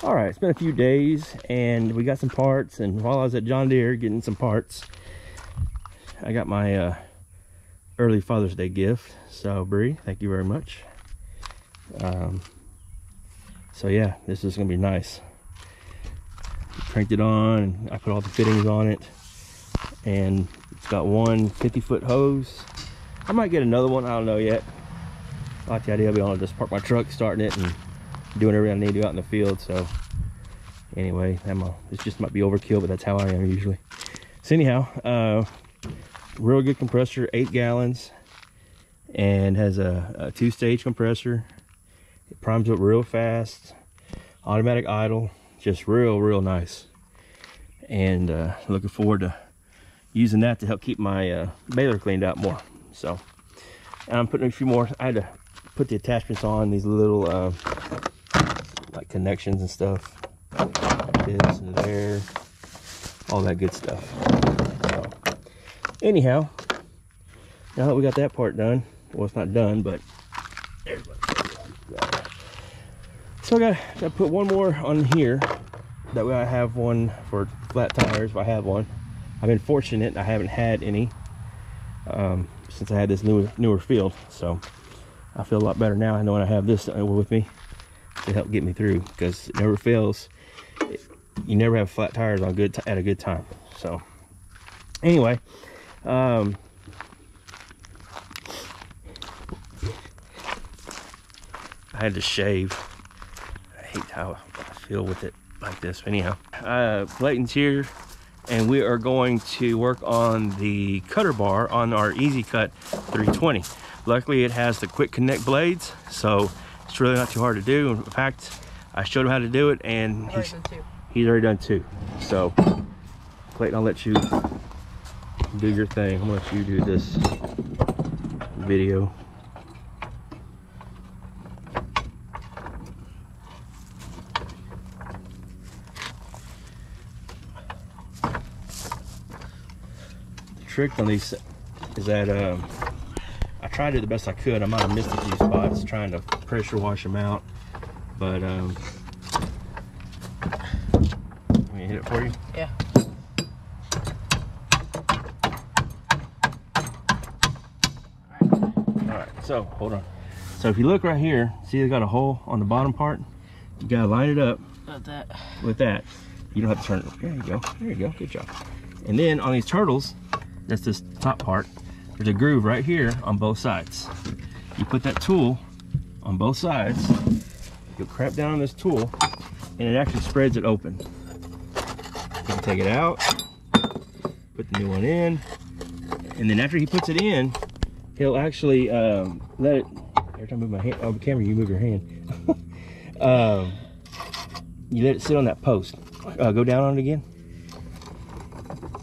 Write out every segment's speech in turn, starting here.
All right, it's been a few days and we got some parts, and while I was at John Deere getting some parts, I got my early Father's Day gift. So Bree, thank you very much. So yeah, this is gonna be nice. Cranked it on and I put all the fittings on it, and it's got one 50-foot hose. I might get another one, I don't know yet. I like the idea of being able to just park my truck, starting it, and doing everything I need to do out in the field. So anyway, this just might be overkill, but that's how I am usually. So anyhow, real good compressor, 8 gallons, and has a 2-stage compressor. It primes up real fast, automatic idle, just real nice. And looking forward to using that to help keep my baler cleaned out more. So, and I'm putting a few more. I had to put the attachments on, these little like connections and stuff, this and there, all that good stuff. So anyhow, now that we got that part done, well, it's not done, but so I gotta put one more on here. That way I have one for flat tires if I have one. I've been fortunate, I haven't had any since I had this newer field, so I feel a lot better now knowing I have this with me to help get me through, because it never fails. You never have flat tires on at a good time. So anyway, I had to shave. I hate how I feel with it like this. Anyhow, Clayton's here and we are going to work on the cutter bar on our Easy Cut 320. Luckily it has the quick connect blades, so it's really not too hard to do. In fact, I showed him how to do it, and he's already done 2. So Clayton, I'll let you do your thing. I'm gonna let you do this video. The trick on these is that I tried to do the best I could. I might have missed a few spots trying to pressure wash them out, but let me hit it for you. Yeah. All right, so hold on. So if you look right here, see they got a hole on the bottom part? You gotta line it up with that. You don't have to turn it. There you go. There you go. Good job. And then on these turtles, that's this top part, there's a groove right here on both sides. You put that tool on both sides, you'll clamp down on this tool, and it actually spreads it open. You can take it out, put the new one in, and then after he puts it in, he'll actually let it, every time I move my hand, oh, the camera, you move your hand. You let it sit on that post. Go down on it again.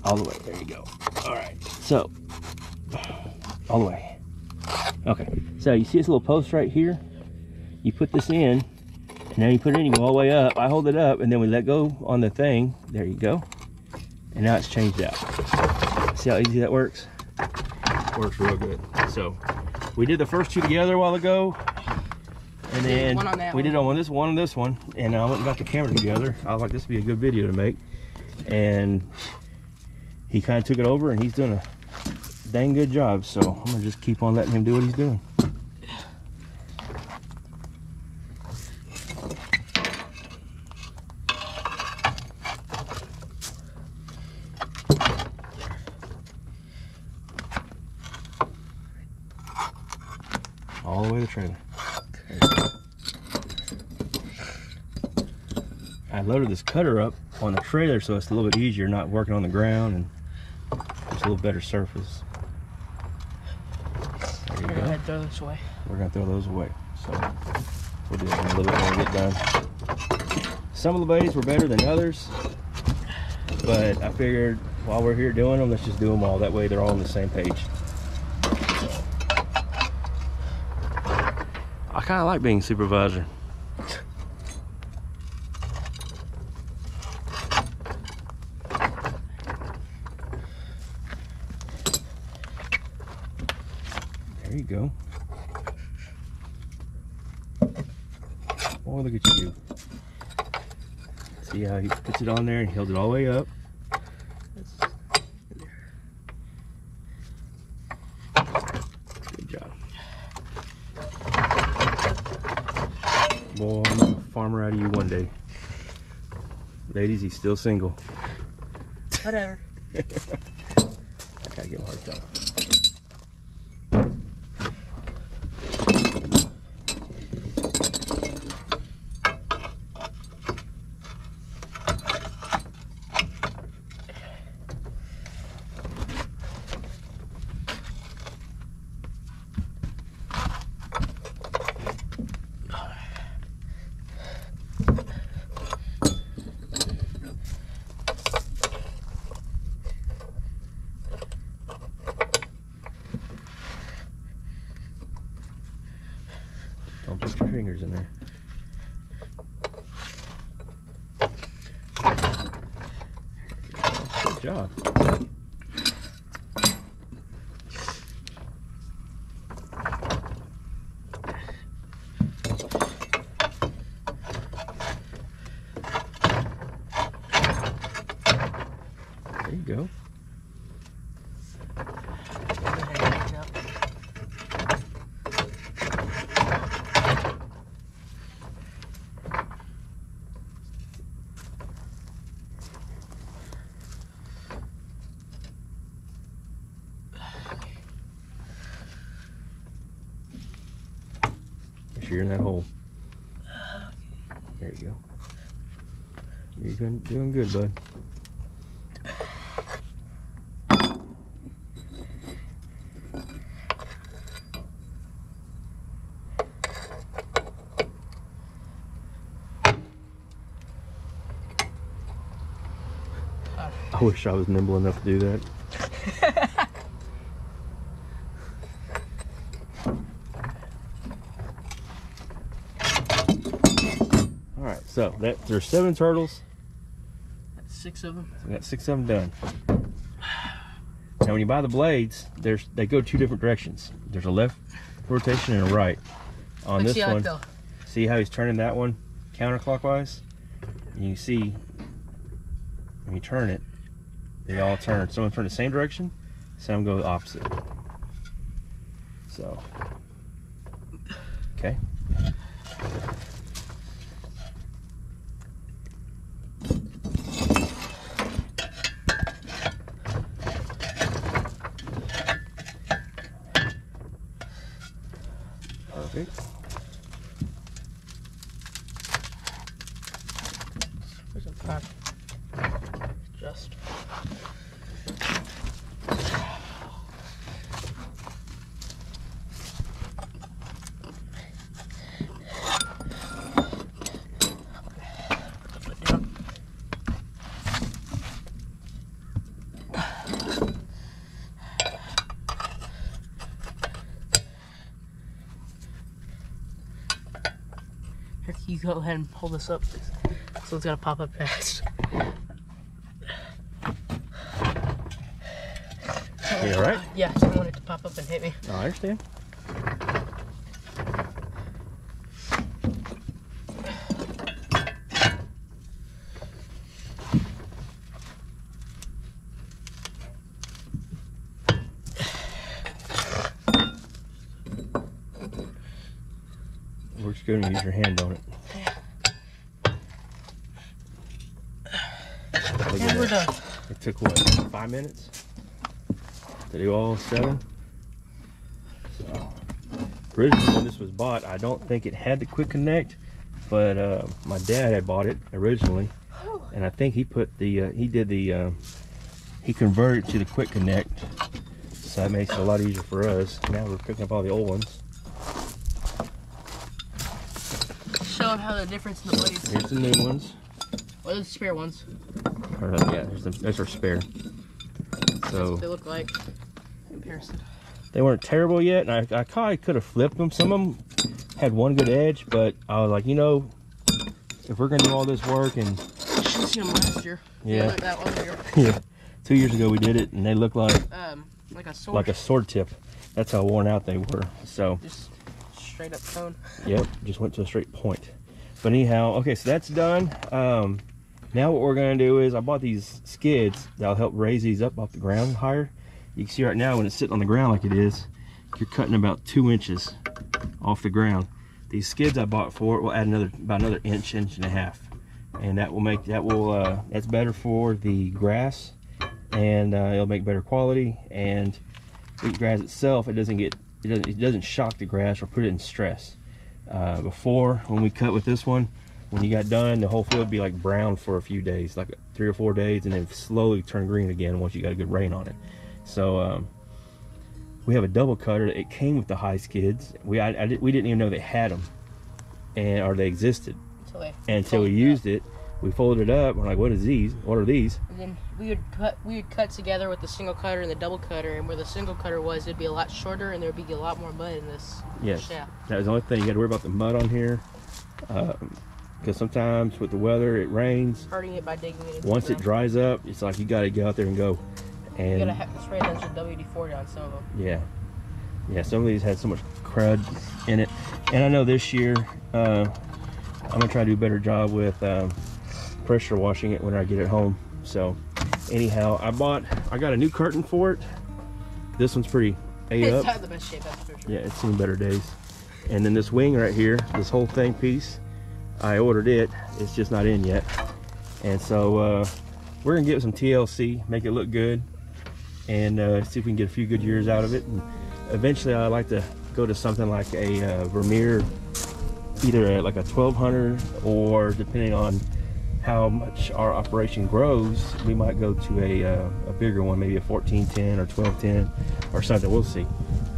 All the way, there you go. All right, so, all the way. Okay, so you see this little post right here? You put this in, and now you put it in, you go all the way up. I hold it up, and then we let go on the thing. There you go. And now it's changed out. See how easy that works? Works real good. So, we did the first 2 together a while ago, and then we did on this one, and I went and got the camera together. I was like, this would be a good video to make. And he kind of took it over, and he's doing a dang good job. So I'm gonna just keep on letting him do what he's doing. All the way to the trailer. I loaded this cutter up on the trailer so it's a little bit easier, not working on the ground, and it's a little better surface. There you go. We're gonna throw this away. We're gonna throw those away. So we'll do that in a little bit when we get done. Some of the blades were better than others, but I figured while we're here doing them, let's just do them all. That way they're all on the same page. So, I kind of like being supervisor. There you go. Boy, look at you. See how he puts it on there and held it all the way up. Good job. Boy, I'm a farmer out of you one day. Ladies, he's still single. Whatever. I gotta get a hard time. Don't put your fingers in there. Good job. There you go. You're in that hole. There you go. You're doing good, bud. I wish I was nimble enough to do that. So there's 7 turtles. That's 6 of them. So we got 6 of them done. Now when you buy the blades, they go 2 different directions. There's a left rotation and a right. On this one, see how he's turning that one counterclockwise? And you see when you turn it, they all turn. Some of them turn the same direction, some go the opposite. So, okay. Perfect. There's a pack. Just. Put down. Here, can you go ahead and pull this up, so it's gonna pop up fast. You all right? Yeah, I don't want it to pop up and hit me. Oh, I understand. We're just going to use your hand on it. And we're done. It took what, 5 minutes to do all 7? So, originally when this was bought, I don't think it had the quick connect, but my dad had bought it originally, and I think he put the he converted it to the quick connect, so that makes it a lot easier for us. Now we're picking up all the old ones. Show them how the difference in the blades. Here's the new ones. What are the spare ones? Or, yeah, there's our spare. So What they look like in comparison. they weren't terrible yet, and I probably could have flipped them. Some of them had one good edge, but I was like, you know, if we're gonna do all this work and You should have seen them last year. Yeah. Like that other year. yeah, 2 years ago we did it, and they looked like a sword. like a sword tip. That's how worn out they were. So Just straight up tone. yep, just went to a straight point. But anyhow, okay, so that's done. Now what we're gonna do is I bought these skids that'll help raise these up off the ground higher. You can see right now when it's sitting on the ground like it is, you're cutting about 2 inches off the ground. These skids I bought for it will add about another inch and a half, and that's better for the grass, and it'll make better quality. And wheatgrass itself, it doesn't shock the grass or put it in stress. Before, when we cut with this one, when you got done, the whole field would be like brown for a few days, like 3 or 4 days, and then slowly turn green again once you got a good rain on it. So we have a double cutter. It came with the high skids. We didn't even know they had them, or they existed until we used it. We folded it up. We're like, what are these? And then we would cut together with the single cutter and the double cutter, and where the single cutter was, it'd be a lot shorter, and there'd be a lot more mud in this shaft. That was the only thing. You got to worry about the mud on here, because sometimes with the weather it rains. Hurting it by digging it. Once it dries up, it's like you got to get out there and go. And you gotta spray a bunch of WD-40 on some of them. Yeah. Some of these had so much crud in it, and I know this year I'm gonna try to do a better job with pressure washing it when I get it home. So anyhow, I got a new curtain for it. This one's pretty It's not the best shape, that's for sure. Yeah, it's seen better days. And then this wing right here, this whole thing piece, I ordered it. It's just not in yet. And so we're gonna give it some TLC, make it look good, and see if we can get a few good years out of it. And eventually I'd like to go to something like a Vermeer, either like a 1200, or depending on how much our operation grows, we might go to a bigger one, maybe a 1410 or 1210 or something. We'll see.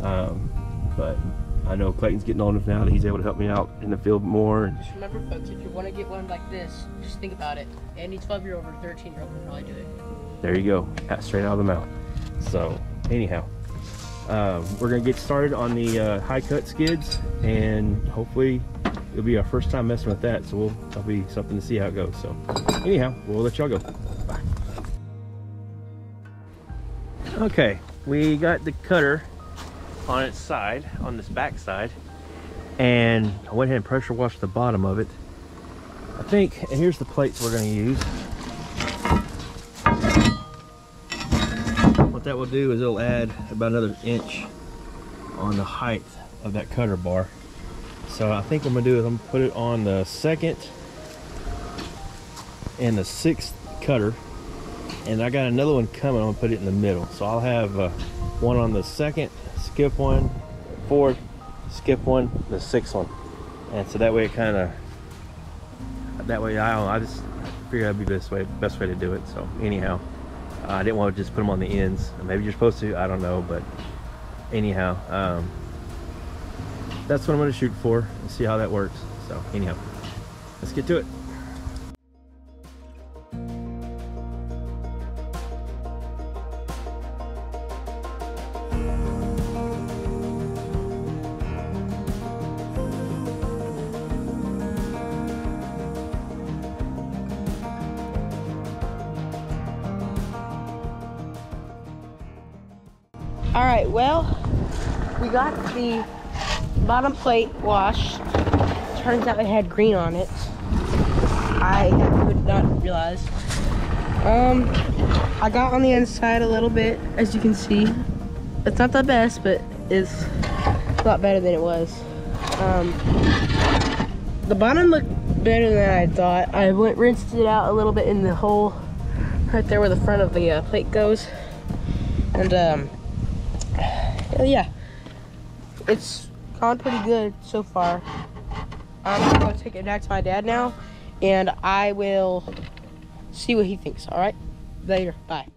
But I know Clayton's getting old enough now that he's able to help me out in the field more. And just remember, folks, if you want to get one like this, just think about it. Any 12-year-old or 13-year-old can probably do it. There you go, straight out of the mouth. So anyhow, we're gonna get started on the high cut skids, and hopefully it'll be our first time messing with that, so that'll be something to see how it goes. So anyhow, we'll let y'all go. Bye. Okay, we got the cutter on its side, on this back side, and I went ahead and pressure washed the bottom of it. I think, and here's the plates we're going to use. What that will do is it'll add about another inch on the height of that cutter bar. So I think what I'm going to do is I'm going to put it on the 2nd and the 6th cutter, and I got another one coming. I'm going to put it in the middle. So I'll have one on the 2nd, skip one, 4th, skip one, the 6th one, and so that way it kind of, I just figured that'd be the best way to do it. So anyhow, I didn't want to just put them on the ends. Maybe you're supposed to, I don't know, but anyhow, that's what I'm going to shoot for and see how that works. So anyhow, let's get to it. All right, well, we got the bottom plate washed. Turns out it had green on it. I would not realize. I got on the inside a little bit, as you can see. It's not the best, but it's a lot better than it was. The bottom looked better than I thought. I rinsed it out a little bit in the hole right there where the front of the plate goes. And yeah, it's gone pretty good so far. I'm gonna take it back to my dad now, and I will see what he thinks. All right, later, bye.